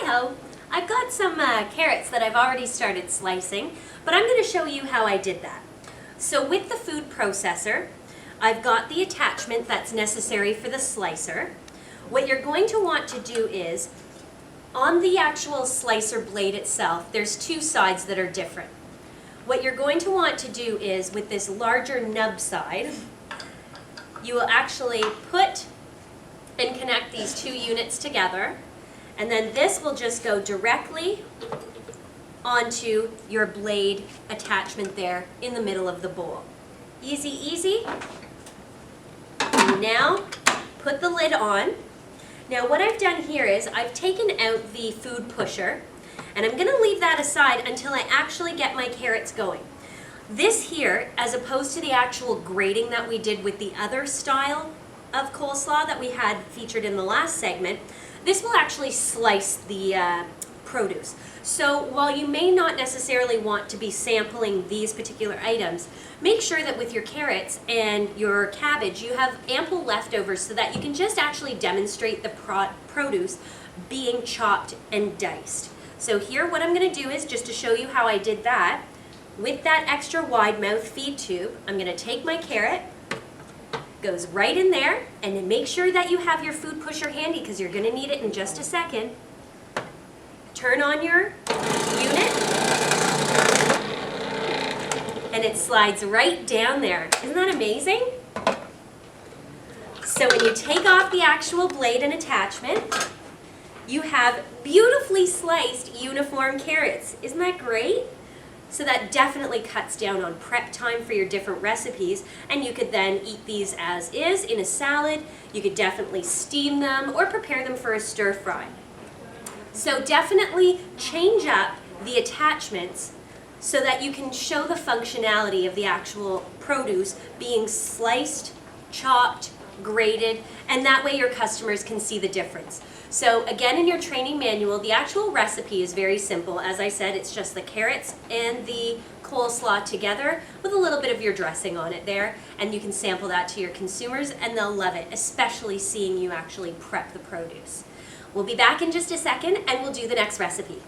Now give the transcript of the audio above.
Hi-ho! I've got some carrots that I've already started slicing, but I'm going to show you how I did that. So with the food processor, I've got the attachment that's necessary for the slicer. What you're going to want to do is, on the actual slicer blade itself, there's two sides that are different. What you're going to want to do is, with this larger nub side, you will actually put and connect these two units together, and then this will just go directly onto your blade attachment there in the middle of the bowl. Easy, easy. And now put the lid on. Now what I've done here is I've taken out the food pusher, and I'm going to leave that aside until I actually get my carrots going. This here, as opposed to the actual grating that we did with the other style of coleslaw that we had featured in the last segment, this will actually slice the produce. So while you may not necessarily want to be sampling these particular items, make sure that with your carrots and your cabbage you have ample leftovers so that you can just actually demonstrate the produce being chopped and diced. So here what I'm going to do is, just to show you how I did that, with that extra wide mouth feed tube, I'm going to take my carrot, goes right in there, and then make sure that you have your food pusher handy because you're going to need it in just a second. Turn on your unit, and it slides right down there. Isn't that amazing? So when you take off the actual blade and attachment, you have beautifully sliced uniform carrots. Isn't that great? So that definitely cuts down on prep time for your different recipes, and you could then eat these as is in a salad. You could definitely steam them or prepare them for a stir fry. So definitely change up the attachments so that you can show the functionality of the actual produce being sliced, chopped, grated, and that way your customers can see the difference. So again, in your training manual, the actual recipe is very simple. As I said, it's just the carrots and the coleslaw together with a little bit of your dressing on it there, and you can sample that to your consumers and they'll love it, especially seeing you actually prep the produce. We'll be back in just a second and we'll do the next recipe.